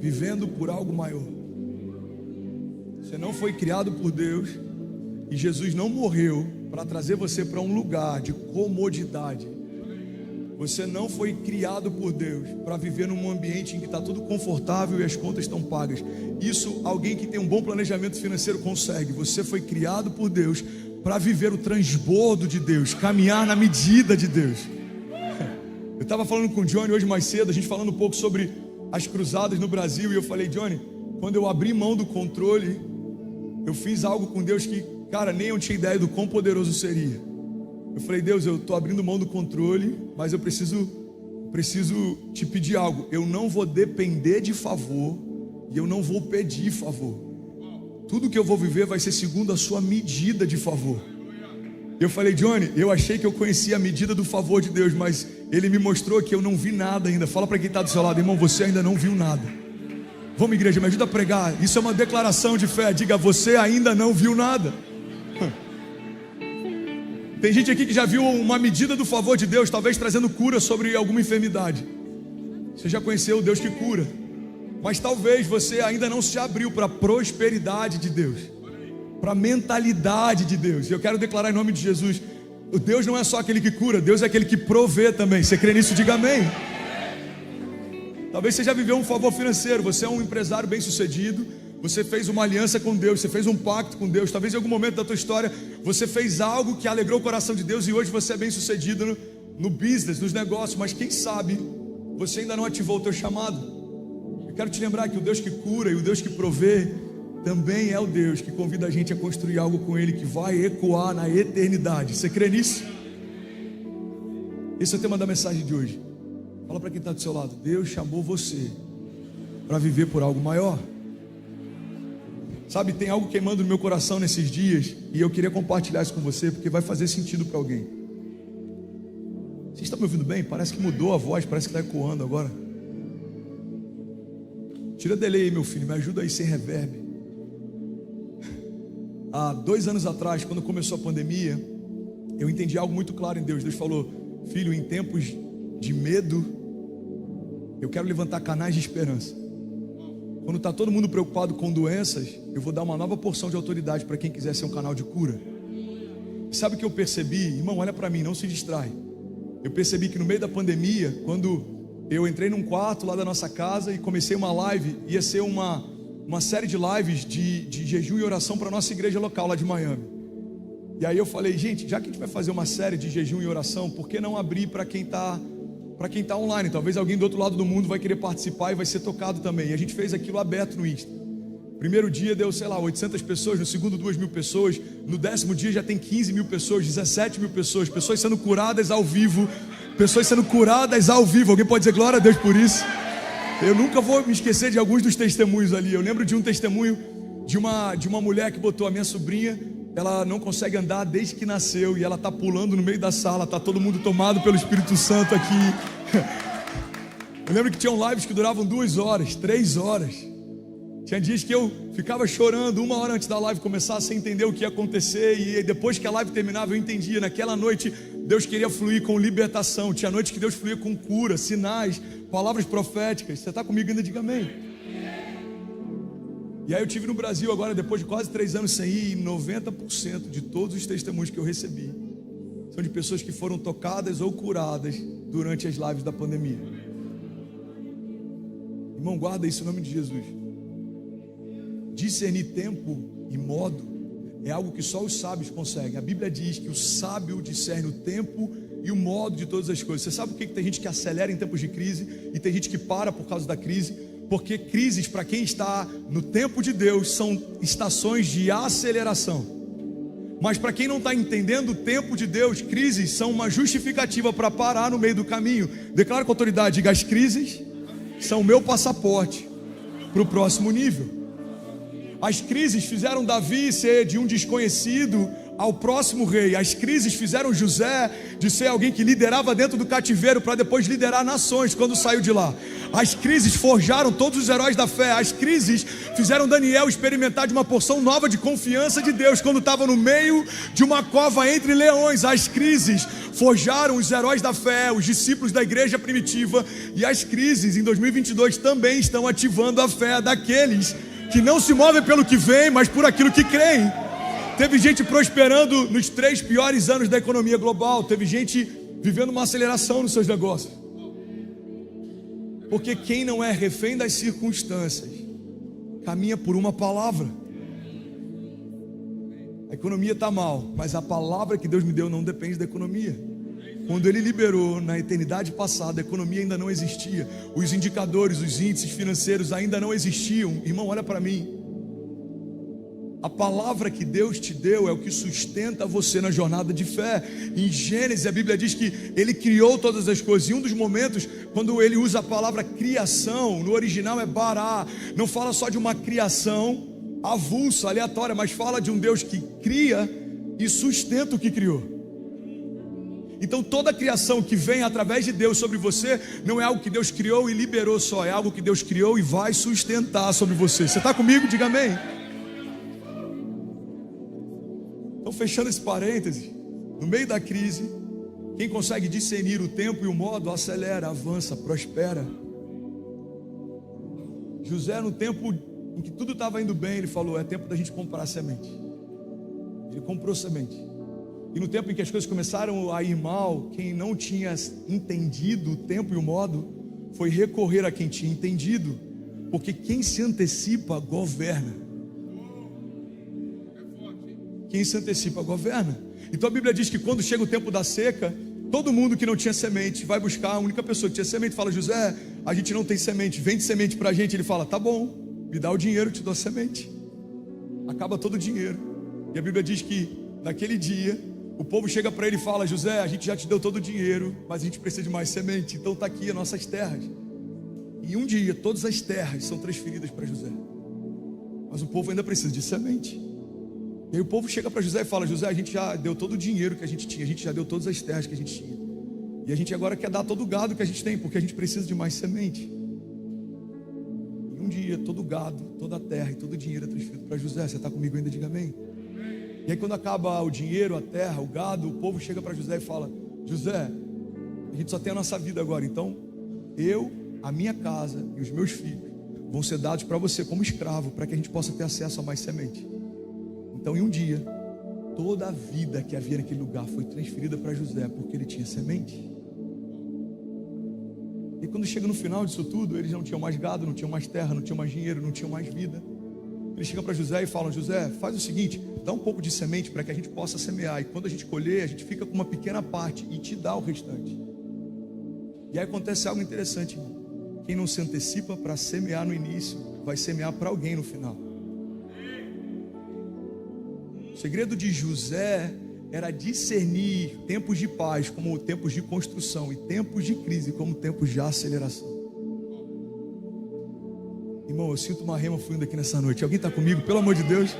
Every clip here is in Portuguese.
vivendo por algo maior. Você não foi criado por Deus e Jesus não morreu para trazer você para um lugar de comodidade. Você não foi criado por Deus para viver num ambiente em que está tudo confortável e as contas estão pagas. Isso alguém que tem um bom planejamento financeiro consegue. Você foi criado por Deus para viver o transbordo de Deus, caminhar na medida de Deus. Eu estava falando com o Johnny hoje mais cedo, a gente falando um pouco sobre as cruzadas no Brasil, e eu falei: Johnny, quando eu abri mão do controle, eu fiz algo com Deus que, cara, nem eu tinha ideia do quão poderoso seria. Eu falei: Deus, eu estou abrindo mão do controle, mas eu preciso te pedir algo. Eu não vou depender de favor e eu não vou pedir favor. Tudo que eu vou viver vai ser segundo a sua medida de favor. Eu falei: Johnny, eu achei que eu conhecia a medida do favor de Deus, mas Ele me mostrou que eu não vi nada ainda. Fala para quem está do seu lado: irmão, você ainda não viu nada. Vamos, igreja, me ajuda a pregar. Isso é uma declaração de fé. Diga: você ainda não viu nada. Tem gente aqui que já viu uma medida do favor de Deus, talvez trazendo cura sobre alguma enfermidade. Você já conheceu o Deus que cura, mas talvez você ainda não se abriu para a prosperidade de Deus, para a mentalidade de Deus. E eu quero declarar em nome de Jesus: o Deus não é só aquele que cura, Deus é aquele que provê também. Você crê nisso? Diga amém. Talvez você já viveu um favor financeiro. Você é um empresário bem sucedido, você fez uma aliança com Deus, você fez um pacto com Deus. Talvez em algum momento da tua história você fez algo que alegrou o coração de Deus, e hoje você é bem sucedido no business, nos negócios. Mas quem sabe você ainda não ativou o teu chamado. Eu quero te lembrar que o Deus que cura e o Deus que provê também é o Deus que convida a gente a construir algo com Ele que vai ecoar na eternidade. Você crê nisso? Esse é o tema da mensagem de hoje. Fala para quem está do seu lado: Deus chamou você para viver por algo maior. Sabe, tem algo queimando no meu coração nesses dias, e eu queria compartilhar isso com você, porque vai fazer sentido para alguém. Vocês estão me ouvindo bem? Parece que mudou a voz, parece que está ecoando agora. Tira delay aí, meu filho, me ajuda aí sem reverb. Há 2 anos atrás, quando começou a pandemia, eu entendi algo muito claro em Deus. Deus falou: filho, em tempos de medo, eu quero levantar canais de esperança. Quando está todo mundo preocupado com doenças, eu vou dar uma nova porção de autoridade para quem quiser ser um canal de cura. Sabe o que eu percebi? Irmão, olha para mim, não se distrai. Eu percebi que no meio da pandemia, quando eu entrei num quarto lá da nossa casa e comecei uma live, ia ser uma série de lives de jejum e oração para a nossa igreja local lá de Miami. E aí eu falei: gente, já que a gente vai fazer uma série de jejum e oração, por que não abrir para quem está online? Talvez alguém do outro lado do mundo vai querer participar e vai ser tocado também. E a gente fez aquilo aberto no Insta. Primeiro dia deu, 800 pessoas, no segundo 2.000 pessoas, no 10º dia já tem 15 mil pessoas, 17 mil pessoas, pessoas sendo curadas ao vivo, Alguém pode dizer glória a Deus por isso? Eu nunca vou me esquecer de alguns dos testemunhos ali. Eu lembro de um testemunho de uma mulher que botou: a minha sobrinha, ela não consegue andar desde que nasceu, e ela está pulando no meio da sala, está todo mundo tomado pelo Espírito Santo aqui. Eu lembro que tinham lives que duravam 2 horas, 3 horas. Tinha dias que eu ficava chorando 1 hora antes da live começar, sem entender o que ia acontecer, e depois que a live terminava eu entendia. Naquela noite Deus queria fluir com libertação. Tinha noite que Deus fluía com cura, sinais, palavras proféticas. Você está comigo ainda? Diga amém. E aí eu estive no Brasil agora, depois de quase 3 anos sem ir, e 90% de todos os testemunhos que eu recebi são de pessoas que foram tocadas ou curadas durante as lives da pandemia. Irmão, guarda isso em nome de Jesus. Discernir tempo e modo é algo que só os sábios conseguem. A Bíblia diz que o sábio discerne o tempo e o modo de todas as coisas. Você sabe por que tem gente que acelera em tempos de crise e tem gente que para por causa da crise? Porque crises, para quem está no tempo de Deus, são estações de aceleração. Mas para quem não está entendendo o tempo de Deus, crises são uma justificativa para parar no meio do caminho. Declaro com autoridade: diga: as crises são o meu passaporte para o próximo nível. As crises fizeram Davi ser de um desconhecido ao próximo rei. As crises fizeram José de ser alguém que liderava dentro do cativeiro para depois liderar nações quando saiu de lá. As crises forjaram todos os heróis da fé. As crises fizeram Daniel experimentar de uma porção nova de confiança de Deus quando estava no meio de uma cova entre leões. As crises forjaram os heróis da fé, os discípulos da igreja primitiva, e as crises em 2022 também estão ativando a fé daqueles que não se movem pelo que vem, mas por aquilo que creem. Teve gente prosperando nos 3 piores anos da economia global. Teve gente vivendo uma aceleração nos seus negócios. Porque quem não é refém das circunstâncias caminha por uma palavra. A economia está mal, mas a palavra que Deus me deu não depende da economia. Quando Ele liberou na eternidade passada, a economia ainda não existia. Os indicadores, os índices financeiros ainda não existiam. Irmão, olha para mim. A palavra que Deus te deu é o que sustenta você na jornada de fé. Em Gênesis a Bíblia diz que Ele criou todas as coisas. E um dos momentos, quando Ele usa a palavra criação, no original é bará. Não fala só de uma criação avulsa, aleatória, mas fala de um Deus que cria e sustenta o que criou. Então toda a criação que vem através de Deus sobre você não é algo que Deus criou e liberou só, é algo que Deus criou e vai sustentar sobre você. Você está comigo? Diga amém. Então, fechando esse parêntese, no meio da crise, quem consegue discernir o tempo e o modo, acelera, avança, prospera. José, no tempo em que tudo estava indo bem, ele falou: é tempo da gente comprar semente. Ele comprou semente. E no tempo em que as coisas começaram a ir mal, quem não tinha entendido o tempo e o modo, foi recorrer a quem tinha entendido, porque quem se antecipa, governa. Quem se antecipa governa. Então a Bíblia diz que quando chega o tempo da seca, todo mundo que não tinha semente vai buscar a única pessoa que tinha semente. Fala: José, a gente não tem semente, vende semente para a gente. Ele fala: tá bom, me dá o dinheiro, eu te dou a semente. Acaba todo o dinheiro. E a Bíblia diz que naquele dia o povo chega para ele e fala: José, a gente já te deu todo o dinheiro, mas a gente precisa de mais semente. Então está aqui as nossas terras. E um dia todas as terras são transferidas para José, mas o povo ainda precisa de semente. E aí o povo chega para José e fala: José, a gente já deu todo o dinheiro que a gente tinha, a gente já deu todas as terras que a gente tinha, e a gente agora quer dar todo o gado que a gente tem, porque a gente precisa de mais semente. E um dia todo o gado, toda a terra e todo o dinheiro é transferido para José. Você está comigo ainda? Diga amém. E aí quando acaba o dinheiro, a terra, o gado, o povo chega para José e fala: José, a gente só tem a nossa vida agora, então eu, a minha casa e os meus filhos vão ser dados para você como escravo, para que a gente possa ter acesso a mais semente. Então, em um dia, toda a vida que havia naquele lugar foi transferida para José, porque ele tinha semente. E quando chega no final disso tudo, eles não tinham mais gado, não tinham mais terra, não tinham mais dinheiro, não tinham mais vida. Eles chegam para José e falam: José, faz o seguinte, dá um pouco de semente para que a gente possa semear, e quando a gente colher, a gente fica com uma pequena parte e te dá o restante. E aí acontece algo interessante. Quem não se antecipa para semear no início, vai semear para alguém no final. O segredo de José era discernir tempos de paz como tempos de construção e tempos de crise como tempos de aceleração. Irmão, eu sinto uma rema fluindo aqui nessa noite. Alguém está comigo? Pelo amor de Deus.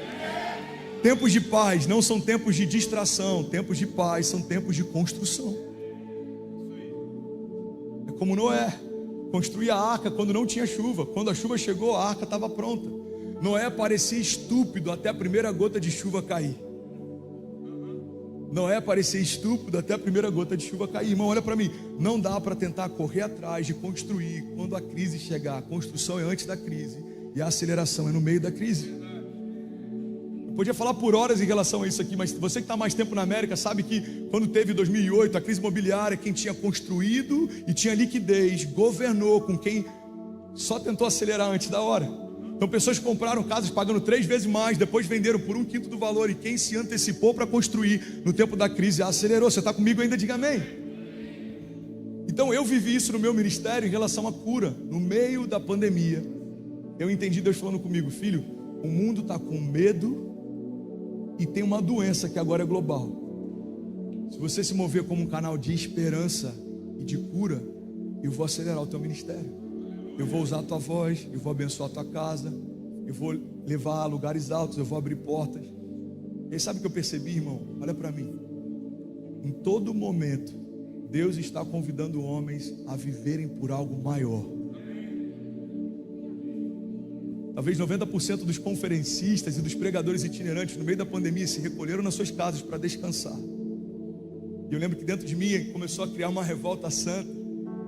Tempos de paz não são tempos de distração. Tempos de paz são tempos de construção. É como Noé construía a arca quando não tinha chuva. Quando a chuva chegou, a arca estava pronta. Noé parecia estúpido até a primeira gota de chuva cair. Noé parecia estúpido até a primeira gota de chuva cair. Irmão, olha para mim. Não dá para tentar correr atrás de construir quando a crise chegar. A construção é antes da crise e a aceleração é no meio da crise. Eu podia falar por horas em relação a isso aqui, mas você que está mais tempo na América sabe que quando teve 2008 a crise imobiliária, quem tinha construído e tinha liquidez governou com quem só tentou acelerar antes da hora. Então pessoas compraram casas pagando 3 vezes mais, depois venderam por 1/5 do valor, e quem se antecipou para construir no tempo da crise acelerou. Você está comigo ainda? Diga amém. Então eu vivi isso no meu ministério em relação à cura. No meio da pandemia, eu entendi Deus falando comigo: filho, o mundo está com medo e tem uma doença que agora é global. Se você se mover como um canal de esperança e de cura, eu vou acelerar o teu ministério. Eu vou usar a tua voz, eu vou abençoar a tua casa, eu vou levar a lugares altos, eu vou abrir portas. E sabe o que eu percebi, irmão? Olha para mim. Em todo momento, Deus está convidando homens a viverem por algo maior. Talvez 90% dos conferencistas e dos pregadores itinerantes no meio da pandemia se recolheram nas suas casas para descansar. E eu lembro que dentro de mim começou a criar uma revolta santa,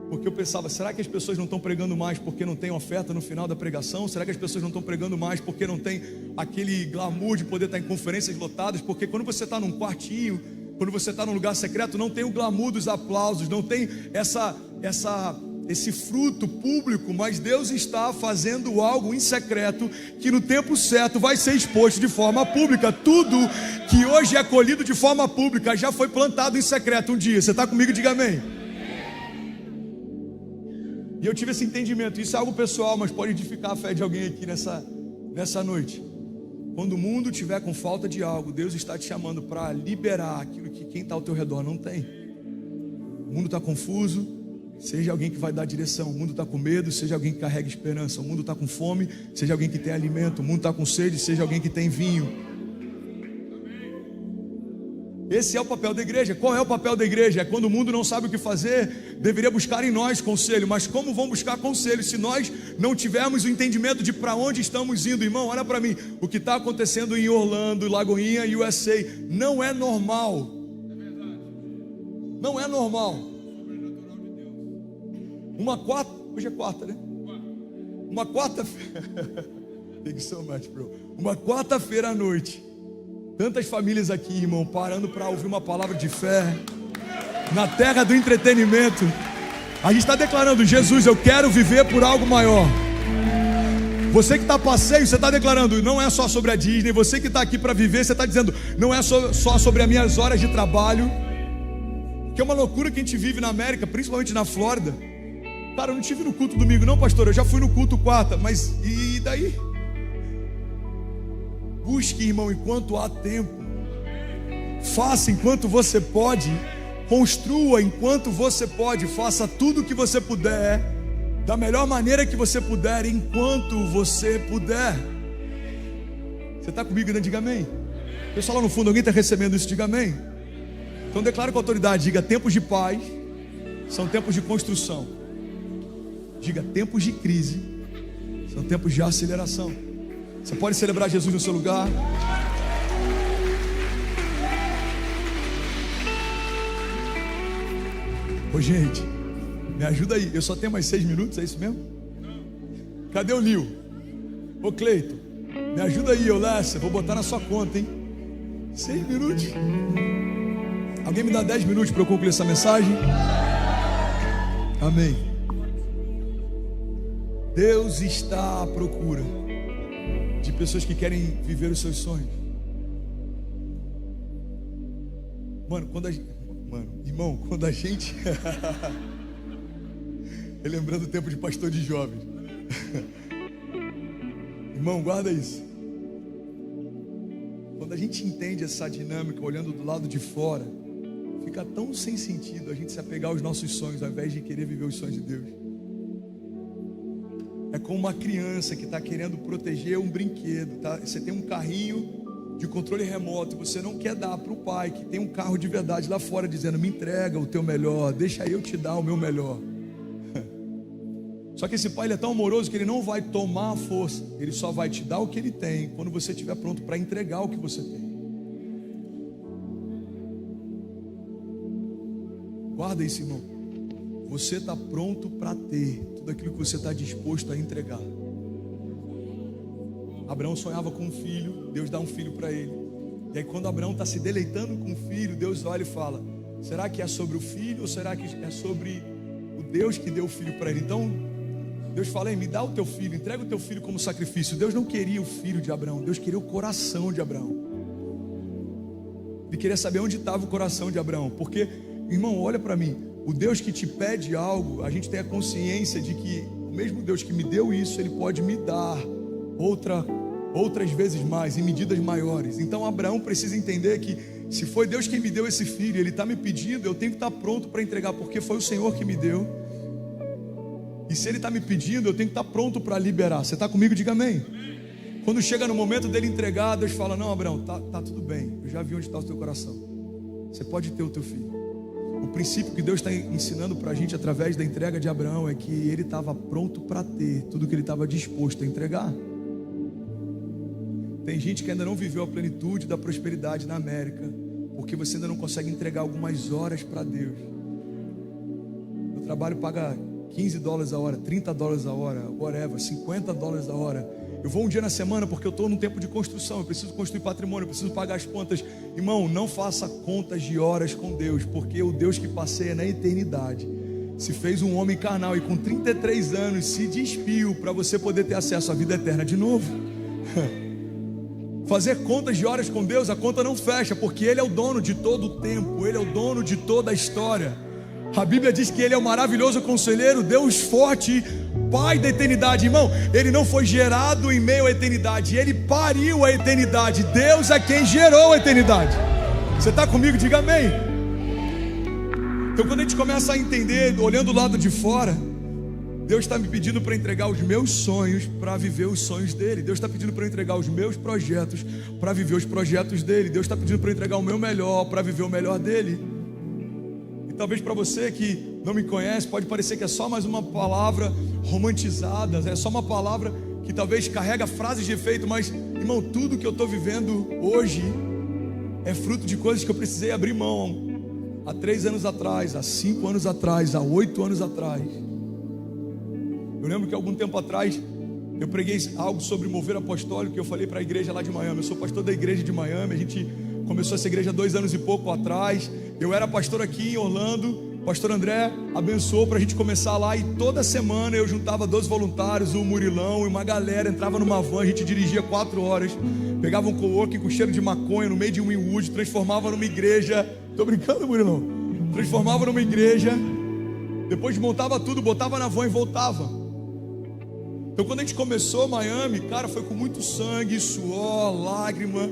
porque eu pensava, será que as pessoas não estão pregando mais porque não tem oferta no final da pregação? Será que as pessoas não estão pregando mais porque não tem aquele glamour de poder estar em conferências lotadas? Porque quando você está num quartinho, quando você está num lugar secreto, não tem o glamour dos aplausos, não tem esse fruto público, mas Deus está fazendo algo em secreto, que no tempo certo vai ser exposto de forma pública. Tudo que hoje é colhido de forma pública já foi plantado em secreto um dia. Você está comigo? Diga amém. E eu tive esse entendimento. Isso é algo pessoal, mas pode edificar a fé de alguém aqui nessa noite. Quando o mundo estiver com falta de algo, Deus está te chamando para liberar aquilo que quem está ao teu redor não tem. O mundo está confuso, seja alguém que vai dar direção. O mundo está com medo, seja alguém que carrega esperança. O mundo está com fome, seja alguém que tem alimento. O mundo está com sede, seja alguém que tem vinho. Esse é o papel da igreja. Qual é o papel da igreja? É quando o mundo não sabe o que fazer, deveria buscar em nós conselho. Mas como vão buscar conselho se nós não tivermos o entendimento de para onde estamos indo? Irmão, olha para mim. O que está acontecendo em Orlando, Lagoinha e USA não é normal. Não é normal. Hoje é quarta, né? Uma quarta-feira. Thank you so much, bro. Uma quarta-feira à noite. Tantas famílias aqui, irmão, parando para ouvir uma palavra de fé. Na terra do entretenimento. A gente está declarando, Jesus, eu quero viver por algo maior. Você que está a passeio, você está declarando, não é só sobre a Disney. Você que está aqui para viver, você está dizendo, não é só sobre as minhas horas de trabalho. Que é uma loucura que a gente vive na América, principalmente na Flórida. Cara, eu não estive no culto domingo, não, pastor. Eu já fui no culto quarta, mas e daí? Busque, irmão, enquanto há tempo. Faça enquanto você pode. Construa enquanto você pode. Faça tudo o que você puder, da melhor maneira que você puder, enquanto você puder. Você está comigo, né? Diga amém. Pessoal lá no fundo, alguém está recebendo isso? Diga amém. Então declaro com autoridade. Diga, tempos de paz são tempos de construção. Diga, tempos de crise são tempos de aceleração. Você pode celebrar Jesus no seu lugar. Ô gente, me ajuda aí. Eu só tenho mais 6 minutos, é isso mesmo? Cadê o Lio? Ô Cleito, me ajuda aí, ô Lécia. Vou botar na sua conta, hein? 6 minutos. Alguém me dá 10 minutos para eu concluir essa mensagem? Amém. Deus está à procura de pessoas que querem viver os seus sonhos. Irmão, quando a gente lembrando o tempo de pastor de jovens. Irmão, guarda isso. Quando a gente entende essa dinâmica, olhando do lado de fora, fica tão sem sentido a gente se apegar aos nossos sonhos ao invés de querer viver os sonhos de Deus. É como uma criança que está querendo proteger um brinquedo, tá? Você tem um carrinho de controle remoto, você não quer dar para o pai que tem um carro de verdade lá fora dizendo, me entrega o teu melhor, deixa eu te dar o meu melhor. Só que esse pai ele é tão amoroso que ele não vai tomar a força, ele só vai te dar o que ele tem quando você estiver pronto para entregar o que você tem. Guarda isso, irmão. Você está pronto para ter tudo aquilo que você está disposto a entregar. Abraão sonhava com um filho, Deus dá um filho para ele. E aí quando Abraão está se deleitando com o filho, Deus olha e fala, será que é sobre o filho ou será que é sobre o Deus que deu o filho para ele? Então Deus fala, me dá o teu filho, entrega o teu filho como sacrifício. Deus não queria o filho de Abraão, Deus queria o coração de Abraão. Ele queria saber onde estava o coração de Abraão. Porque, irmão, olha para mim, o Deus que te pede algo, a gente tem a consciência de que o mesmo Deus que me deu isso, Ele pode me dar outras vezes mais, em medidas maiores. Então Abraão precisa entender que se foi Deus quem me deu esse filho, Ele está me pedindo, eu tenho que estar pronto para entregar, porque foi o Senhor que me deu. E se Ele está me pedindo, eu tenho que estar pronto para liberar. Você está comigo? Diga amém. Quando chega no momento dele entregar, Deus fala: não, Abraão, tá tudo bem, eu já vi onde está o teu coração, você pode ter o teu filho. O princípio que Deus está ensinando para a gente através da entrega de Abraão é que ele estava pronto para ter tudo que ele estava disposto a entregar. Tem gente que ainda não viveu a plenitude da prosperidade na América, porque você ainda não consegue entregar algumas horas para Deus. O trabalho paga $15 a hora, $30 a hora, whatever, $50 a hora. Eu vou um dia na semana porque eu estou num tempo de construção, eu preciso construir patrimônio, eu preciso pagar as contas. Irmão, não faça contas de horas com Deus, porque o Deus que passeia na eternidade se fez um homem carnal e com 33 anos se despiu para você poder ter acesso à vida eterna de novo. Fazer contas de horas com Deus, a conta não fecha, porque Ele é o dono de todo o tempo, Ele é o dono de toda a história. A Bíblia diz que Ele é o maravilhoso conselheiro, Deus forte, Pai da eternidade. Irmão, Ele não foi gerado em meio à eternidade, Ele pariu a eternidade. Deus é quem gerou a eternidade. Você está comigo? Diga amém. Então quando a gente começa a entender, olhando o lado de fora, Deus está me pedindo para entregar os meus sonhos para viver os sonhos dele. Deus está pedindo para eu entregar os meus projetos para viver os projetos dele. Deus está pedindo para eu entregar o meu melhor para viver o melhor dele. E talvez para você que não me conhece, pode parecer que é só mais uma palavra romantizada, é só uma palavra que talvez carrega frases de efeito, mas, irmão, tudo que eu estou vivendo hoje é fruto de coisas que eu precisei abrir mão há 3 anos atrás, há 5 anos atrás, há 8 anos atrás. Eu lembro que algum tempo atrás eu preguei algo sobre mover apostólico, que eu falei para a igreja lá de Miami. Eu sou pastor da igreja de Miami, a gente começou essa igreja 2 anos e pouco atrás. Eu era pastor aqui em Orlando, pastor André abençoou para a gente começar lá, e toda semana eu juntava 12 voluntários, o Murilão e uma galera, entrava numa van, a gente dirigia 4 horas, pegava um coworking com cheiro de maconha no meio de Wynwood, transformava numa igreja. Tô brincando, Murilão? Transformava numa igreja, depois montava tudo, botava na van e voltava. Então quando a gente começou Miami, cara, foi com muito sangue, suor, lágrima.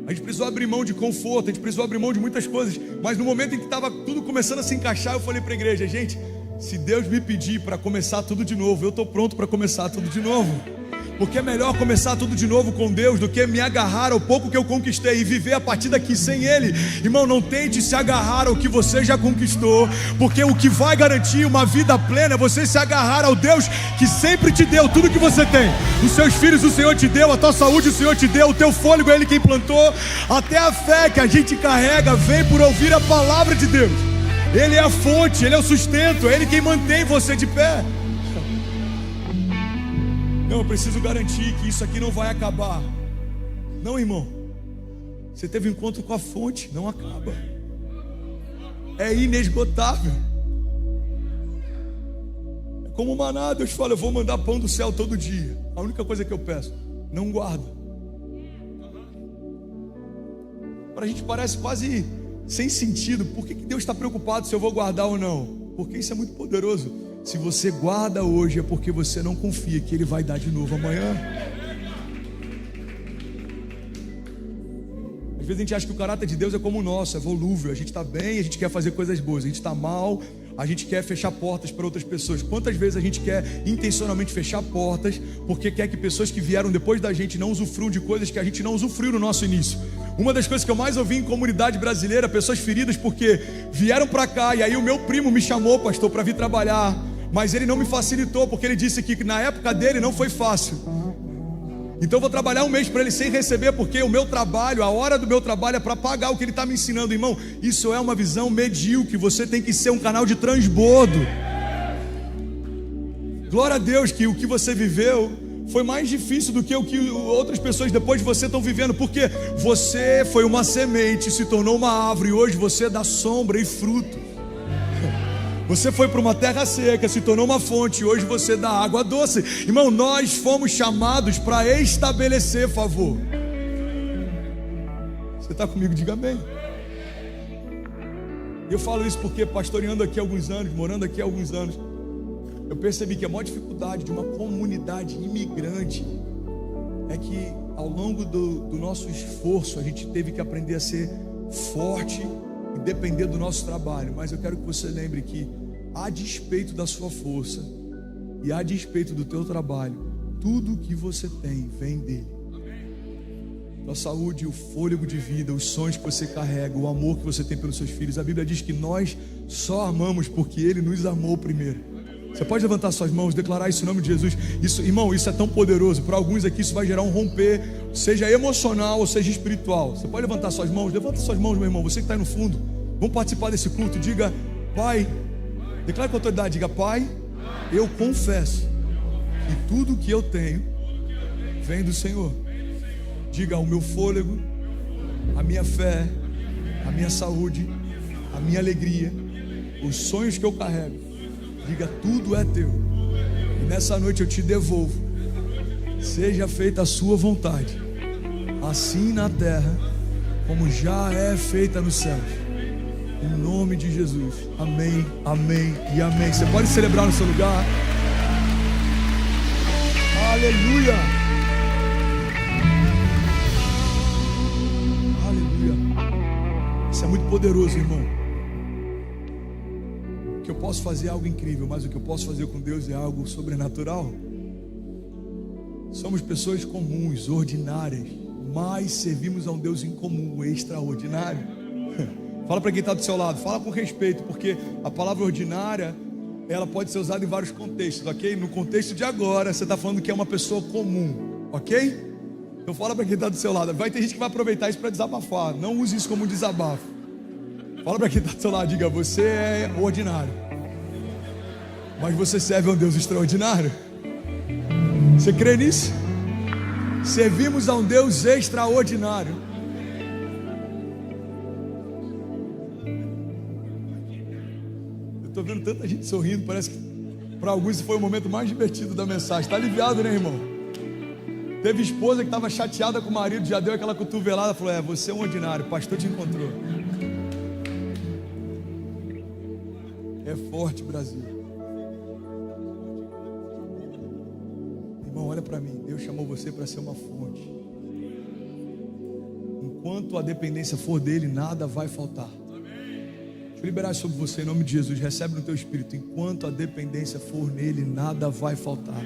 A gente precisou abrir mão de conforto, a gente precisou abrir mão de muitas coisas. Mas no momento em que estava tudo começando a se encaixar, eu falei para a igreja: gente, se Deus me pedir para começar tudo de novo, eu estou pronto para começar tudo de novo. Porque é melhor começar tudo de novo com Deus do que me agarrar ao pouco que eu conquistei e viver a partir daqui sem Ele. Irmão, não tente se agarrar ao que você já conquistou, porque o que vai garantir uma vida plena é você se agarrar ao Deus que sempre te deu tudo que você tem. Os seus filhos o Senhor te deu, a tua saúde o Senhor te deu, o teu fôlego é Ele quem plantou. Até a fé que a gente carrega vem por ouvir a palavra de Deus. Ele é a fonte, Ele é o sustento, é Ele quem mantém você de pé. Não, eu preciso garantir que isso aqui não vai acabar. Não, irmão. Você teve um encontro com a fonte, não acaba. É inesgotável. É como o maná, Deus fala: eu vou mandar pão do céu todo dia. A única coisa que eu peço, não guarda. Para a gente parece quase sem sentido. Por que Deus está preocupado se eu vou guardar ou não? Porque isso é muito poderoso. Se você guarda hoje é porque você não confia que Ele vai dar de novo amanhã. Às vezes a gente acha que o caráter de Deus é como o nosso, é volúvel. A gente está bem, a gente quer fazer coisas boas. A gente está mal, a gente quer fechar portas para outras pessoas. Quantas vezes a gente quer intencionalmente fechar portas porque quer que pessoas que vieram depois da gente não usufruam de coisas que a gente não usufruiu no nosso início? Uma das coisas que eu mais ouvi em comunidade brasileira, pessoas feridas porque vieram para cá, e aí o meu primo me chamou, pastor, para vir trabalhar, mas ele não me facilitou, porque ele disse que na época dele não foi fácil. Então eu vou trabalhar 1 mês para ele sem receber, porque o meu trabalho, a hora do meu trabalho é para pagar o que ele está me ensinando. Irmão, isso é uma visão medíocre. Você tem que ser um canal de transbordo. Glória a Deus que o que você viveu foi mais difícil do que o que outras pessoas depois de você estão vivendo, porque você foi uma semente, se tornou uma árvore, e hoje você dá sombra e fruto. Você foi para uma terra seca, se tornou uma fonte, e hoje você dá água doce. Irmão, nós fomos chamados para estabelecer favor. Você está comigo? Diga amém. Eu falo isso porque pastoreando aqui há alguns anos, morando aqui há alguns anos, eu percebi que a maior dificuldade de uma comunidade imigrante é que ao longo do nosso esforço a gente teve que aprender a ser forte e depender do nosso trabalho. Mas eu quero que você lembre que, a despeito da sua força e a despeito do teu trabalho, tudo que você tem vem dele. tua saúde, o fôlego de vida, os sonhos que você carrega, o amor que você tem pelos seus filhos. A Bíblia diz que nós só amamos porque Ele nos amou primeiro. Você pode levantar suas mãos, declarar isso em nome de Jesus. Isso, irmão, isso é tão poderoso. Para alguns aqui isso vai gerar um romper, seja emocional ou seja espiritual. Você pode levantar suas mãos, levanta suas mãos, meu irmão. Você que está aí no fundo, vamos participar desse culto. Diga: Pai, declare com autoridade, diga: Pai, eu confesso que tudo que eu tenho vem do Senhor. Diga: o meu fôlego, a minha fé, a minha saúde, a minha alegria, os sonhos que eu carrego, diga: tudo é teu. E nessa noite eu te devolvo. Seja feita a sua vontade, assim na terra como já é feita nos céus. Em nome de Jesus. Amém, amém e amém. Você pode celebrar no seu lugar. Aleluia. Aleluia. Isso é muito poderoso, irmão. Que eu posso fazer algo incrível, mas o que eu posso fazer com Deus é algo sobrenatural. Somos pessoas comuns, ordinárias, mas servimos a um Deus incomum, extraordinário. Fala para quem está do seu lado, fala com respeito, porque a palavra ordinária, ela pode ser usada em vários contextos, ok? No contexto de agora, você está falando que é uma pessoa comum, ok? Então fala para quem está do seu lado. Vai ter gente que vai aproveitar isso para desabafar. Não use isso como um desabafo. Fala para quem está do seu lado, diga: você é ordinário, mas você serve a um Deus extraordinário. Você crê nisso? Servimos a um Deus extraordinário. Eu estou vendo tanta gente sorrindo, parece que para alguns esse foi o momento mais divertido da mensagem. Está aliviado, né, irmão? Teve esposa que estava chateada com o marido, já deu aquela cotovelada, falou: você é um ordinário, o pastor te encontrou. É forte, Brasil. Irmão, olha para mim. Deus chamou você para ser uma fonte. Enquanto a dependência for dele, nada vai faltar. Deixa eu liberar sobre você em nome de Jesus. Recebe no teu espírito. Enquanto a dependência for nele, nada vai faltar.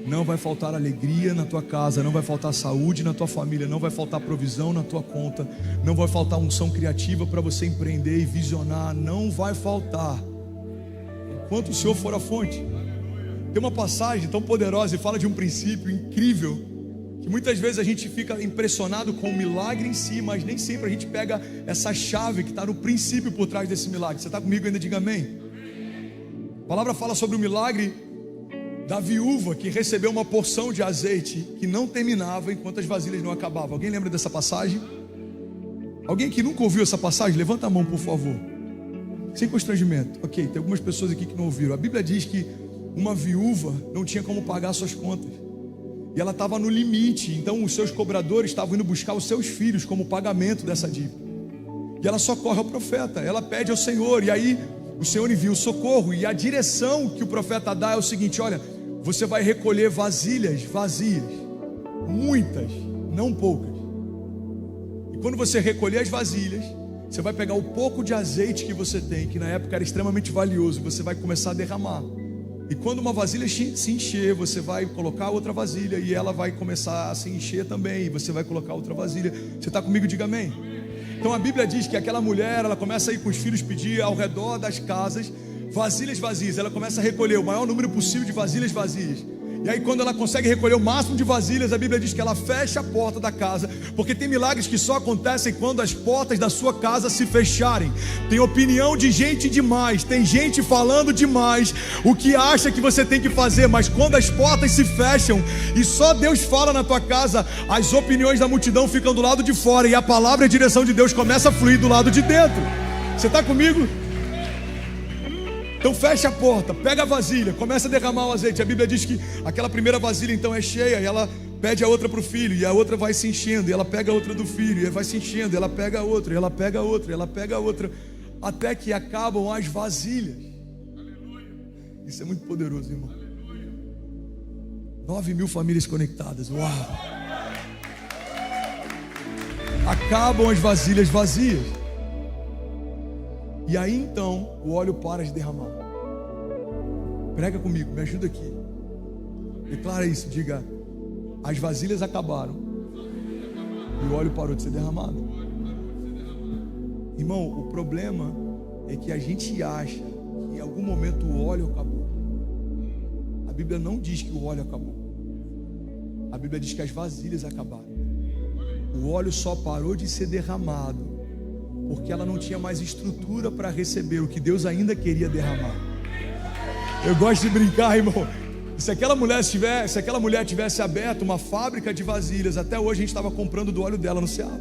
Não vai faltar alegria na tua casa, não vai faltar saúde na tua família, não vai faltar provisão na tua conta, não vai faltar unção criativa para você empreender e visionar. Não vai faltar. Enquanto o Senhor for a fonte. Tem uma passagem tão poderosa e fala de um princípio incrível, que muitas vezes a gente fica impressionado com o milagre em si, mas nem sempre a gente pega essa chave que está no princípio por trás desse milagre. Você está comigo ainda? Diga amém. A palavra fala sobre o milagre da viúva que recebeu uma porção de azeite que não terminava enquanto as vasilhas não acabavam. Alguém lembra dessa passagem? Alguém que nunca ouviu essa passagem? Levanta a mão, por favor. Sem constrangimento. Ok, tem algumas pessoas aqui que não ouviram. A Bíblia diz que uma viúva não tinha como pagar suas contas, e ela estava no limite. Então os seus cobradores estavam indo buscar os seus filhos como pagamento dessa dívida. E ela socorre ao profeta, ela pede ao Senhor, e aí o Senhor envia o socorro. E a direção que o profeta dá é o seguinte: olha, você vai recolher vasilhas vazias, muitas, não poucas. E quando você recolher as vasilhas, você vai pegar o pouco de azeite que você tem, que na época era extremamente valioso, e você vai começar a derramar. E quando uma vasilha se encher, você vai colocar outra vasilha, e ela vai começar a se encher também, e você vai colocar outra vasilha. Você está comigo? Diga amém. Então a Bíblia diz que aquela mulher, ela começa a ir com os filhos pedir ao redor das casas vasilhas vazias. Ela começa a recolher o maior número possível de vasilhas vazias. E aí quando ela consegue recolher o máximo de vasilhas, a Bíblia diz que ela fecha a porta da casa, porque tem milagres que só acontecem quando as portas da sua casa se fecharem. Tem opinião de gente demais, tem gente falando demais o que acha que você tem que fazer, mas quando as portas se fecham e só Deus fala na tua casa, as opiniões da multidão ficam do lado de fora, e a palavra e a direção de Deus começa a fluir do lado de dentro. Você está comigo? Então fecha a porta, pega a vasilha, começa a derramar o azeite. A Bíblia diz que aquela primeira vasilha então é cheia, e ela pede a outra para o filho, e a outra vai se enchendo, e ela pega a outra do filho, e vai se enchendo, e ela pega a outra, e ela pega a outra, e ela pega a outra, até que acabam as vasilhas. Isso é muito poderoso, irmão. 9.000 famílias conectadas, uau! Acabam as vasilhas vazias. E aí então o óleo para de derramar. Prega comigo, me ajuda aqui. Declara isso, diga: as vasilhas acabaram E o óleo parou de ser derramado. Irmão, o problema é que a gente acha que em algum momento o óleo acabou. A Bíblia não diz que o óleo acabou. A Bíblia diz que as vasilhas acabaram. O óleo só parou de ser derramado porque ela não tinha mais estrutura para receber o que Deus ainda queria derramar. Eu gosto de brincar, irmão. Se aquela mulher tivesse aberto uma fábrica de vasilhas, até hoje a gente estava comprando do óleo dela no Ceará.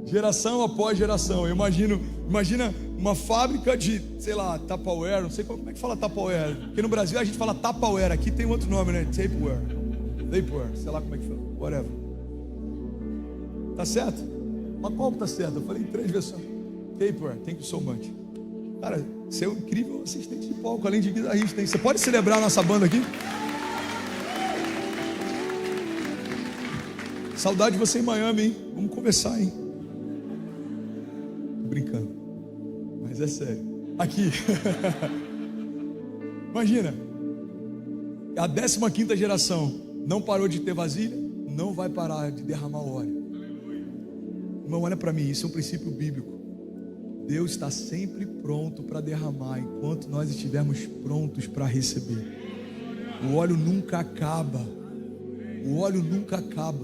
Geração após geração. Imagina uma fábrica de, sei lá, Tupperware. Não sei como é que fala Tupperware. Porque no Brasil a gente fala Tupperware. Aqui tem outro nome, né? Tapeware, sei lá como é que fala. Whatever. Tá certo? Mas qual tá certo? Eu falei em 3 versões. Tapeware, thank you so much. Cara, você é um incrível assistente de palco, além de guitarrista. Você pode celebrar a nossa banda aqui? Saudade de você em Miami, hein? Vamos conversar, hein? Tô brincando, mas é sério. Aqui. Imagina, a 15ª geração não parou de ter vasilha, não vai parar de derramar óleo. Irmão, olha para mim, isso é um princípio bíblico. Deus está sempre pronto para derramar, enquanto nós estivermos prontos para receber. O óleo nunca acaba. O óleo nunca acaba.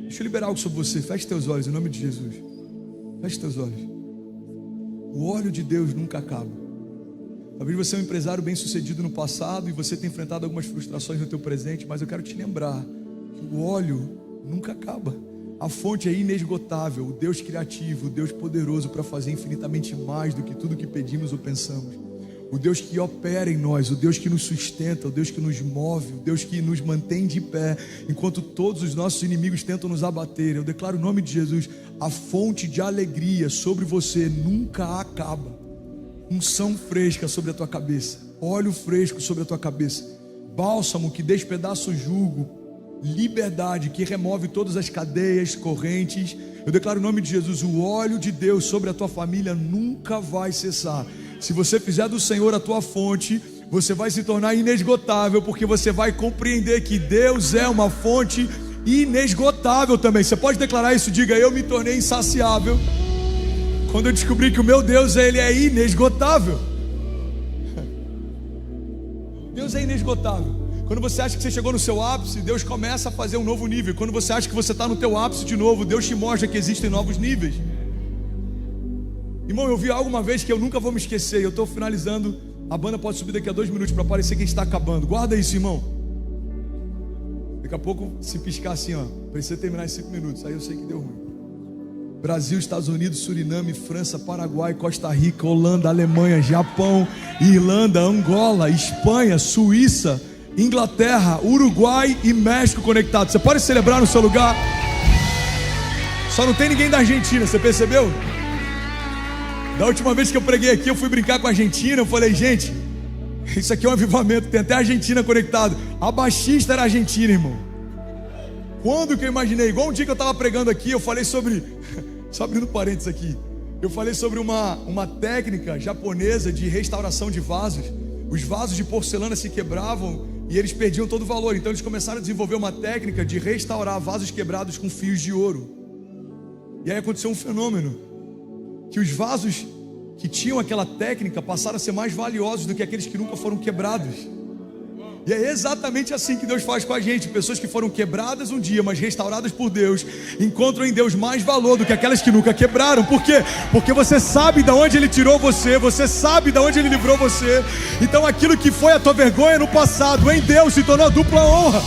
Deixa eu liberar algo sobre você. Feche teus olhos em nome de Jesus. Feche teus olhos. O óleo de Deus nunca acaba. Talvez você é um empresário bem sucedido no passado e você tenha enfrentado algumas frustrações no teu presente, mas eu quero te lembrar que o óleo nunca acaba. A fonte é inesgotável, o Deus criativo, o Deus poderoso para fazer infinitamente mais do que tudo que pedimos ou pensamos. O Deus que opera em nós, o Deus que nos sustenta, o Deus que nos move, o Deus que nos mantém de pé, enquanto todos os nossos inimigos tentam nos abater. Eu declaro o nome de Jesus, a fonte de alegria sobre você nunca acaba. Unção fresca sobre a tua cabeça, óleo fresco sobre a tua cabeça, bálsamo que despedaça o jugo, liberdade que remove todas as cadeias, correntes. Eu declaro o nome de Jesus, o óleo de Deus sobre a tua família nunca vai cessar. Se você fizer do Senhor a tua fonte, você vai se tornar inesgotável, porque você vai compreender que Deus é uma fonte inesgotável também. Você pode declarar isso? Diga: eu me tornei insaciável quando eu descobri que o meu Deus, ele é inesgotável. Deus é inesgotável. Quando você acha que você chegou no seu ápice, Deus começa a fazer um novo nível. Quando você acha que você está no teu ápice de novo, Deus te mostra que existem novos níveis. Irmão, eu vi algo uma vez que eu nunca vou me esquecer. Eu estou finalizando. A banda pode subir daqui a 2 minutos para parecer que a gente está acabando. Guarda isso, irmão. Daqui a pouco, se piscar assim, ó, precisa terminar em 5 minutos. Aí eu sei que deu ruim. Brasil, Estados Unidos, Suriname, França, Paraguai, Costa Rica, Holanda, Alemanha, Japão, Irlanda, Angola, Espanha, Suíça, Inglaterra, Uruguai e México conectados. Você pode celebrar no seu lugar. Só não tem ninguém da Argentina, você percebeu? Da última vez que eu preguei aqui, eu fui brincar com a Argentina. Eu falei: gente, isso aqui é um avivamento, tem até a Argentina conectado. A baixista era argentina, irmão. Quando que eu imaginei? Igual um dia que eu estava pregando aqui, eu falei sobre, só abrindo parênteses aqui, eu falei sobre uma técnica japonesa de restauração de vasos. Os vasos de porcelana se quebravam e eles perdiam todo o valor. Então eles começaram a desenvolver uma técnica de restaurar vasos quebrados com fios de ouro. E aí aconteceu um fenômeno, que os vasos que tinham aquela técnica passaram a ser mais valiosos do que aqueles que nunca foram quebrados. E é exatamente assim que Deus faz com a gente. Pessoas que foram quebradas um dia, mas restauradas por Deus, encontram em Deus mais valor do que aquelas que nunca quebraram. Por quê? Porque você sabe de onde Ele tirou você, você sabe de onde Ele livrou você. Então aquilo que foi a tua vergonha no passado, em Deus se tornou dupla honra.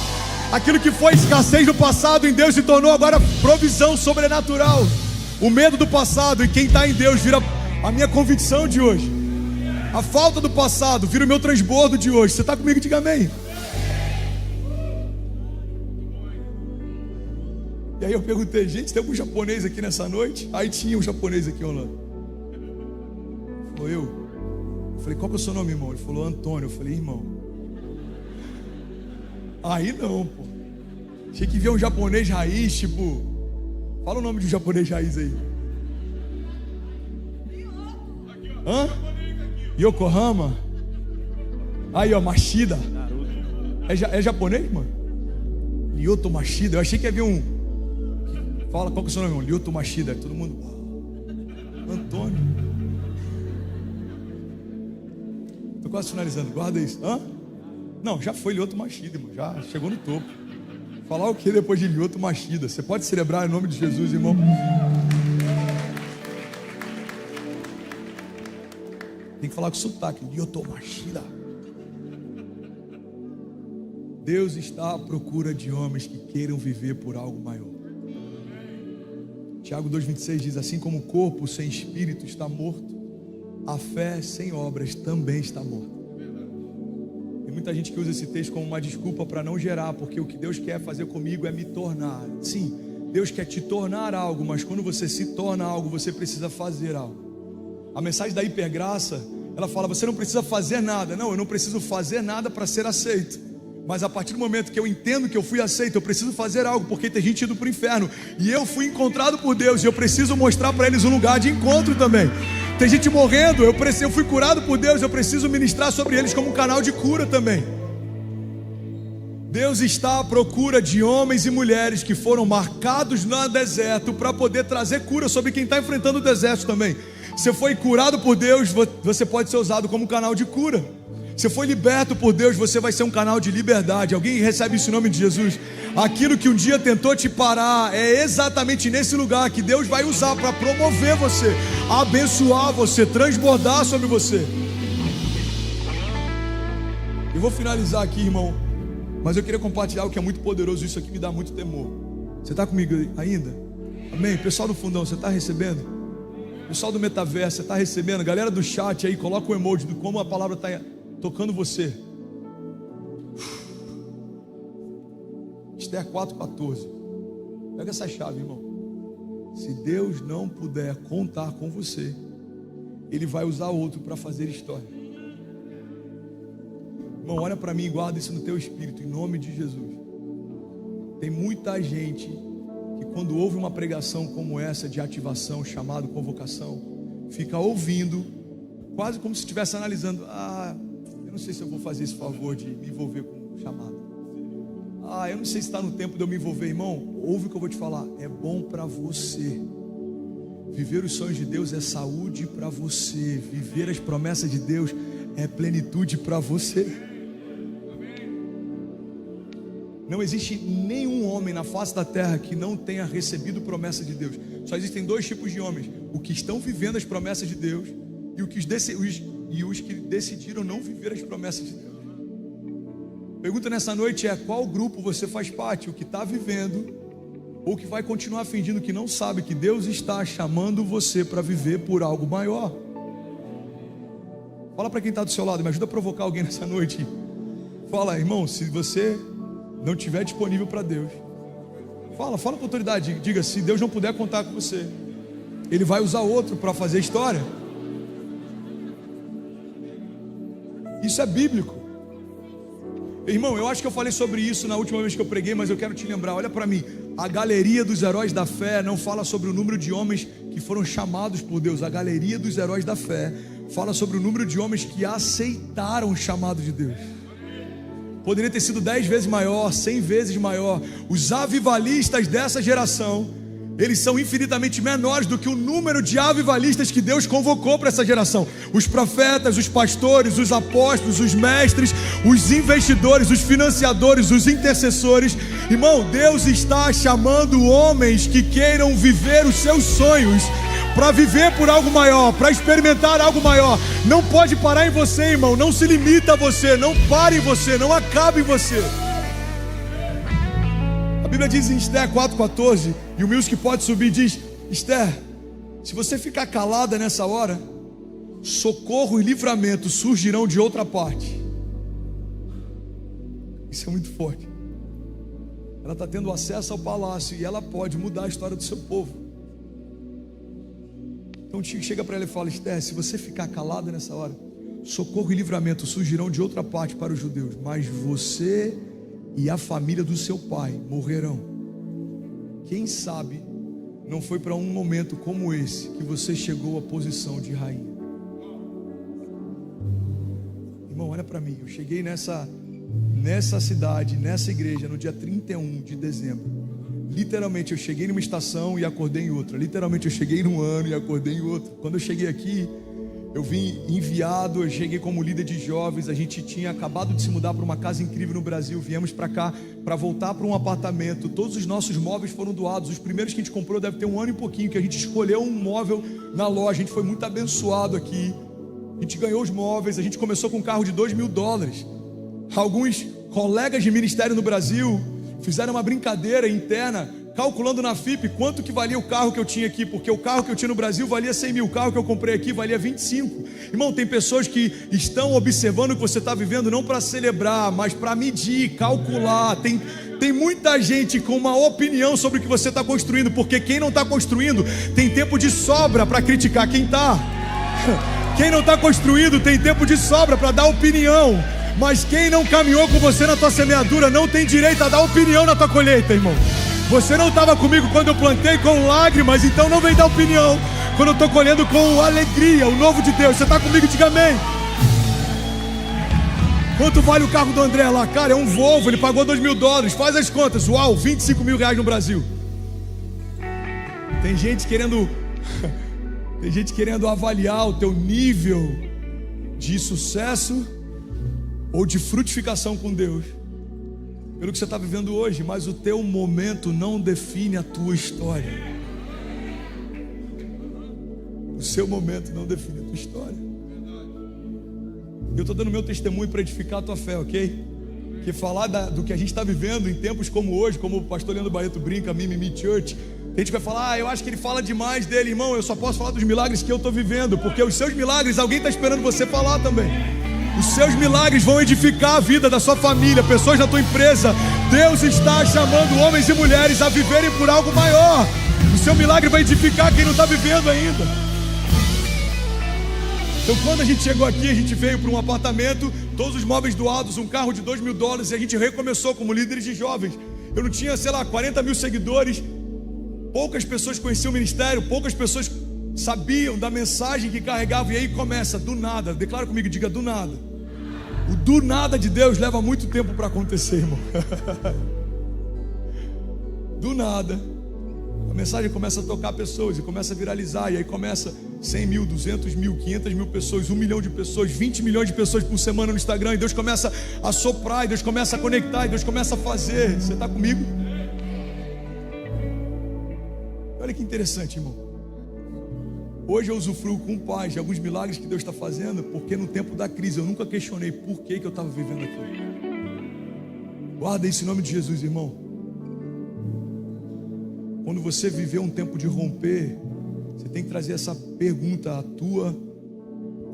Aquilo que foi escassez no passado, em Deus se tornou agora provisão sobrenatural. O medo do passado, e quem está em Deus vira a minha convicção de hoje. A falta do passado vira o meu transbordo de hoje. Você está comigo? Diga amém. E aí eu perguntei: gente, tem algum japonês aqui nessa noite? Aí tinha um japonês aqui, Orlando. Falou: eu falei: qual que é o seu nome, irmão? Ele falou: Antônio. Eu falei: irmão, aí não, pô. Achei que via um japonês raiz, tipo, fala o nome de um japonês raiz aí. Hã? Yokohama. Aí, ó, Machida. É japonês, mano? Lyoto Machida. Eu achei que havia um. Fala, qual que é o seu nome, irmão? Lyoto Machida. Todo mundo. Antônio. Tô quase finalizando. Guarda isso. Hã? Não, já foi Lyoto Machida, irmão. Já chegou no topo. Falar o que depois de Lyoto Machida? Você pode celebrar em nome de Jesus, irmão? Tem que falar com sotaque. Lyoto Machida. Deus está à procura de homens que queiram viver por algo maior. Tiago 2,26 diz: assim como o corpo sem espírito está morto, a fé sem obras também está morta. Tem muita gente que usa esse texto como uma desculpa para não gerar, porque o que Deus quer fazer comigo é me tornar. Sim, Deus quer te tornar algo, mas quando você se torna algo, você precisa fazer algo. A mensagem da hipergraça, ela fala: você não precisa fazer nada. Não, eu não preciso fazer nada para ser aceito. Mas a partir do momento que eu entendo que eu fui aceito, eu preciso fazer algo, porque tem gente indo para o inferno, e eu fui encontrado por Deus, e eu preciso mostrar para eles um lugar de encontro também. Tem gente morrendo, eu fui curado por Deus, eu preciso ministrar sobre eles como um canal de cura também. Deus está à procura de homens e mulheres que foram marcados no deserto para poder trazer cura sobre quem está enfrentando o deserto também. Você foi curado por Deus, você pode ser usado como um canal de cura. Você foi liberto por Deus, você vai ser um canal de liberdade. Alguém recebe isso em nome de Jesus? Aquilo que um dia tentou te parar, é exatamente nesse lugar que Deus vai usar para promover você, abençoar você, transbordar sobre você. Eu vou finalizar aqui, irmão, mas eu queria compartilhar algo que é muito poderoso. Isso aqui me dá muito temor. Você está comigo ainda? Amém? Pessoal do fundão, você está recebendo? Pessoal do metaverso, você está recebendo? Galera do chat aí, coloca o emoji de como a palavra está tocando você. Esther 4,14. Pega essa chave, irmão. Se Deus não puder contar com você, Ele vai usar outro para fazer história. Irmão, olha para mim e guarda isso no teu espírito, em nome de Jesus. Tem muita gente que quando ouve uma pregação como essa de ativação, chamado, convocação, fica ouvindo, quase como se estivesse analisando: eu não sei se eu vou fazer esse favor de me envolver com o chamado. Eu não sei se está no tempo de eu me envolver. Irmão, ouve o que eu vou te falar. É bom para você. Viver os sonhos de Deus é saúde para você. Viver as promessas de Deus é plenitude para você. Não existe nenhum homem na face da terra que não tenha recebido promessa de Deus. Só existem dois tipos de homens: os que estão vivendo as promessas de Deus e os que decidiram não viver as promessas de Deus. Pergunta nessa noite é: qual grupo você faz parte? O que está vivendo ou que vai continuar fingindo que não sabe que Deus está chamando você para viver por algo maior? Fala para quem está do seu lado, me ajuda a provocar alguém nessa noite. Fala: irmão, se você não estiver disponível para Deus, fala com autoridade, diga: se Deus não puder contar com você, Ele vai usar outro para fazer história. Isso é bíblico. Irmão, eu acho que eu falei sobre isso na última vez que eu preguei, mas eu quero te lembrar. Olha para mim, a galeria dos heróis da fé não fala sobre o número de homens que foram chamados por Deus. A galeria dos heróis da fé fala sobre o número de homens que aceitaram o chamado de Deus. Poderia ter sido 10 vezes maior, 100 vezes maior. Os avivalistas dessa geração, eles são infinitamente menores do que o número de avivalistas que Deus convocou para essa geração. Os profetas, os pastores, os apóstolos, os mestres, os investidores, os financiadores, os intercessores. Irmão, Deus está chamando homens que queiram viver os seus sonhos, para viver por algo maior, para experimentar algo maior. Não pode parar em você, irmão. Não se limita a você, não pare em você, não acabe em você. A Bíblia diz em Esther 4,14, e o music pode subir, diz: Esther, se você ficar calada nessa hora, socorro e livramento surgirão de outra parte. Isso é muito forte. Ela está tendo acesso ao palácio e ela pode mudar a história do seu povo. Então chega para ela e fala: Esther, se você ficar calada nessa hora, socorro e livramento surgirão de outra parte para os judeus, mas você e a família do seu pai morrerão. Quem sabe não foi para um momento como esse que você chegou à posição de rainha. Irmão, olha para mim. Eu cheguei nessa nessa cidade, nessa igreja, no dia 31 de dezembro. Literalmente eu cheguei numa estação e acordei em outra. Literalmente eu cheguei num ano e acordei em outro. Quando eu cheguei aqui, eu vim enviado, eu cheguei como líder de jovens. A gente tinha acabado de se mudar para uma casa incrível no Brasil. Viemos para cá para voltar para um apartamento. Todos os nossos móveis foram doados. Os primeiros que a gente comprou deve ter um ano e pouquinho, que a gente escolheu um móvel na loja. A gente foi muito abençoado aqui. A gente ganhou os móveis. A gente começou com um carro de $2.000. Alguns colegas de ministério no Brasil fizeram uma brincadeira interna, calculando na FIP quanto que valia o carro que eu tinha aqui, porque o carro que eu tinha no Brasil valia 100 mil, o carro que eu comprei aqui valia 25. Irmão, tem pessoas que estão observando o que você está vivendo, não para celebrar, mas para medir, calcular. Tem muita gente com uma opinião sobre o que você está construindo, porque quem não está construindo tem tempo de sobra para criticar quem está. Quem não está construindo tem tempo de sobra para dar opinião. Mas quem não caminhou com você na tua semeadura não tem direito a dar opinião na tua colheita, irmão. Você não estava comigo quando eu plantei com lágrimas, então não vem dar opinião quando eu estou colhendo com alegria, o novo de Deus. Você está comigo? Diga amém. Quanto vale o carro do André lá? Cara, é um Volvo, ele pagou $2.000. Faz as contas, uau, 25 mil reais no Brasil. Tem gente querendo avaliar o teu nível de sucesso ou de frutificação com Deus pelo que você está vivendo hoje, mas o teu momento não define a tua história. O seu momento não define a tua história. Eu estou dando meu testemunho para edificar a tua fé, ok? Porque falar do que a gente está vivendo em tempos como hoje, como o pastor Leandro Barreto brinca, Mimimi Church, a gente vai falar, eu acho que ele fala demais dele. Irmão, eu só posso falar dos milagres que eu estou vivendo, porque os seus milagres, alguém está esperando você falar também. Os seus milagres vão edificar a vida da sua família, pessoas da tua empresa. Deus está chamando homens e mulheres a viverem por algo maior. O seu milagre vai edificar quem não está vivendo ainda. Então quando a gente chegou aqui, a gente veio para um apartamento, todos os móveis doados, um carro de $2.000, e a gente recomeçou como líderes de jovens. Eu não tinha, 40 mil seguidores, poucas pessoas conheciam o ministério, poucas pessoas sabiam da mensagem que carregava. E aí começa, do nada, declara comigo, diga do nada. O do nada de Deus leva muito tempo para acontecer, irmão. Do nada a mensagem começa a tocar pessoas e começa a viralizar. E aí começa 100 mil, 200 mil, 500 mil pessoas, 1 milhão de pessoas, 20 milhões de pessoas por semana no Instagram. E Deus começa a soprar, e Deus começa a conectar, e Deus começa a fazer. Você está comigo? Olha que interessante, irmão. Hoje eu usufruo com paz de alguns milagres que Deus está fazendo, porque no tempo da crise eu nunca questionei por que eu estava vivendo aquilo. Guarda isso em nome de Jesus, irmão. Quando você viver um tempo de romper, você tem que trazer essa pergunta à tua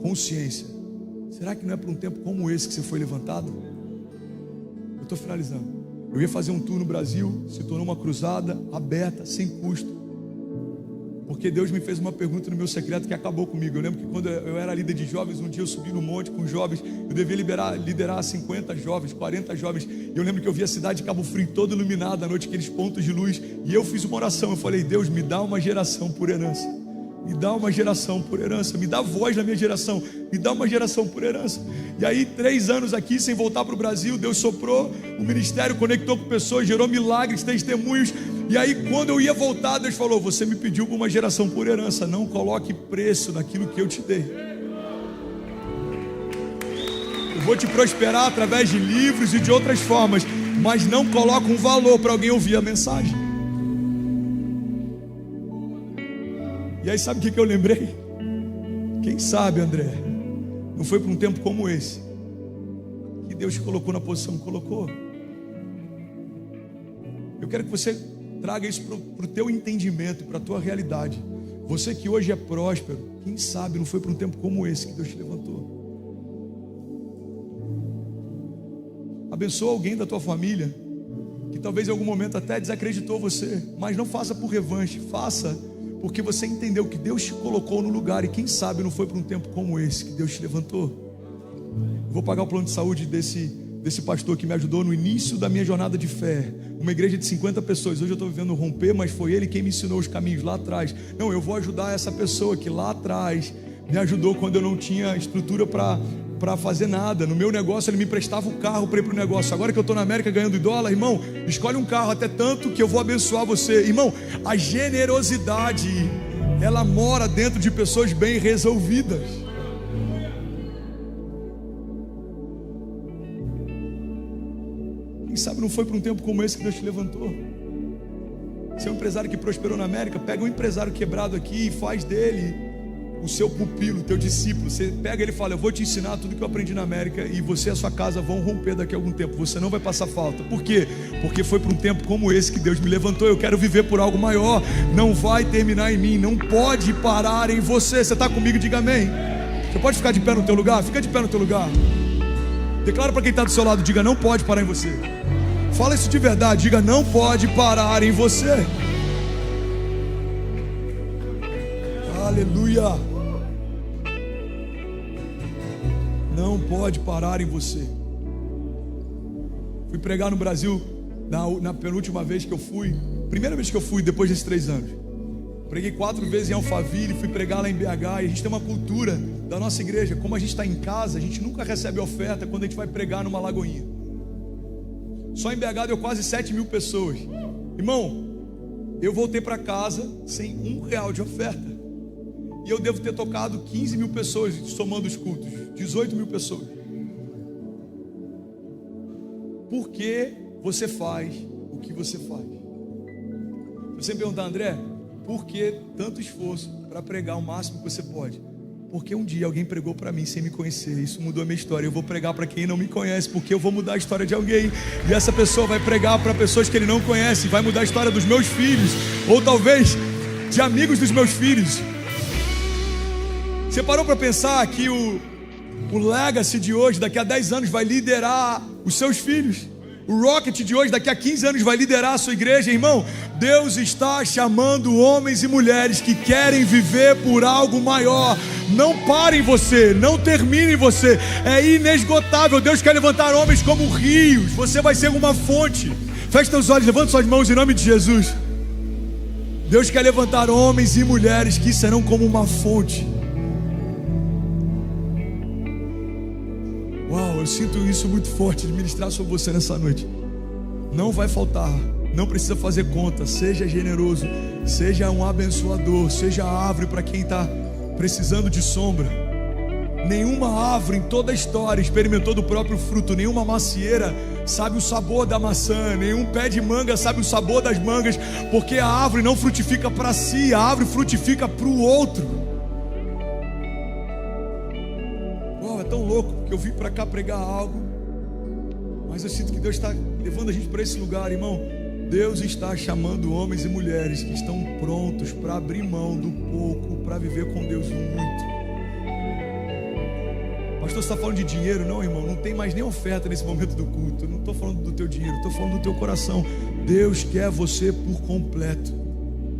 consciência: será que não é para um tempo como esse que você foi levantado? Eu estou finalizando. Eu ia fazer um tour no Brasil, se tornou uma cruzada aberta, sem custo. Porque Deus me fez uma pergunta no meu secreto que acabou comigo. Eu lembro que quando eu era líder de jovens, um dia eu subi no monte com jovens. Eu devia liderar 50 jovens, 40 jovens. E eu lembro que eu vi a cidade de Cabo Frio toda iluminada à noite, aqueles pontos de luz. E eu fiz uma oração. Eu falei: Deus, me dá uma geração por herança. Me dá uma geração por herança. Me dá voz na minha geração. Me dá uma geração por herança. E aí 3 anos aqui sem voltar para o Brasil, Deus soprou, o ministério conectou com pessoas, gerou milagres, testemunhos. E aí quando eu ia voltar, Deus falou: você me pediu uma geração por herança, não coloque preço naquilo que eu te dei. Eu vou te prosperar através de livros e de outras formas, mas não coloca um valor para alguém ouvir a mensagem. E aí sabe o que eu lembrei? Quem sabe, André, não foi para um tempo como esse que Deus te colocou na posição que colocou. Eu quero que você traga isso para o teu entendimento, para a tua realidade. Você que hoje é próspero, quem sabe não foi para um tempo como esse que Deus te levantou. Abençoa alguém da tua família que talvez em algum momento até desacreditou você, mas não faça por revanche, faça porque você entendeu que Deus te colocou no lugar. E quem sabe não foi para um tempo como esse que Deus te levantou. Vou pagar o plano de saúde desse pastor que me ajudou no início da minha jornada de fé. Uma igreja de 50 pessoas. Hoje eu estou vivendo romper, mas foi ele quem me ensinou os caminhos lá atrás. Não, eu vou ajudar essa pessoa que lá atrás me ajudou quando eu não tinha estrutura para para fazer nada. No meu negócio ele me emprestava o carro para ir para o negócio. Agora que eu estou na América ganhando em dólar, irmão, escolhe um carro até tanto que eu vou abençoar você. Irmão, a generosidade, ela mora dentro de pessoas bem resolvidas. Quem sabe não foi para um tempo como esse que Deus te levantou? Você é um empresário que prosperou na América, pega um empresário quebrado aqui e faz dele o seu pupilo, o teu discípulo. Você pega ele e fala: eu vou te ensinar tudo que eu aprendi na América, e você e a sua casa vão romper daqui a algum tempo. Você não vai passar falta. Por quê? Porque foi para um tempo como esse que Deus me levantou. Eu quero viver por algo maior. Não vai terminar em mim, não pode parar em você. Você está comigo? Diga amém. Você pode ficar de pé no teu lugar? Fica de pé no teu lugar. Declara para quem está do seu lado, diga: não pode parar em você. Fala isso de verdade, diga: não pode parar em você. Aleluia. Não pode parar em você. Fui pregar no Brasil na penúltima vez que eu fui. Primeira vez que eu fui depois desses 3 anos. Preguei 4 vezes em Alphaville, fui pregar lá em BH. E a gente tem uma cultura da nossa igreja. Como a gente está em casa, a gente nunca recebe oferta quando a gente vai pregar numa lagoinha. Só em BH deu quase 7 mil pessoas. Irmão, eu voltei para casa sem R$1 de oferta. E eu devo ter tocado 15 mil pessoas, somando os cultos, 18 mil pessoas. Por que você faz o que você faz? Você me perguntar: André, por que tanto esforço para pregar o máximo que você pode? Porque um dia alguém pregou para mim sem me conhecer. Isso mudou a minha história. Eu vou pregar para quem não me conhece, porque eu vou mudar a história de alguém. E essa pessoa vai pregar para pessoas que ele não conhece. Vai mudar a história dos meus filhos, ou talvez de amigos dos meus filhos. Você parou para pensar que o Legacy de hoje, daqui a 10 anos, vai liderar os seus filhos? O Rocket de hoje, daqui a 15 anos, vai liderar a sua igreja, irmão? Deus está chamando homens e mulheres que querem viver por algo maior. Não pare em você, não termine em você. É inesgotável. Deus quer levantar homens como rios. Você vai ser uma fonte. Feche seus olhos, levante suas mãos em nome de Jesus. Deus quer levantar homens e mulheres que serão como uma fonte. Uau, eu sinto isso muito forte de ministrar sobre você nessa noite. Não vai faltar, não precisa fazer conta. Seja generoso, seja um abençoador, seja árvore para quem está precisando de sombra. Nenhuma árvore em toda a história experimentou do próprio fruto. Nenhuma macieira sabe o sabor da maçã. Nenhum pé de manga sabe o sabor das mangas. Porque a árvore não frutifica para si, a árvore frutifica para o outro. É tão louco, porque eu vim para cá pregar algo, mas eu sinto que Deus está levando a gente para esse lugar, irmão. Deus está chamando homens e mulheres que estão prontos para abrir mão do pouco, para viver com Deus no muito. Pastor, você está falando de dinheiro? Não, irmão, não tem mais nem oferta nesse momento do culto. Eu não estou falando do teu dinheiro, estou falando do teu coração. Deus quer você por completo.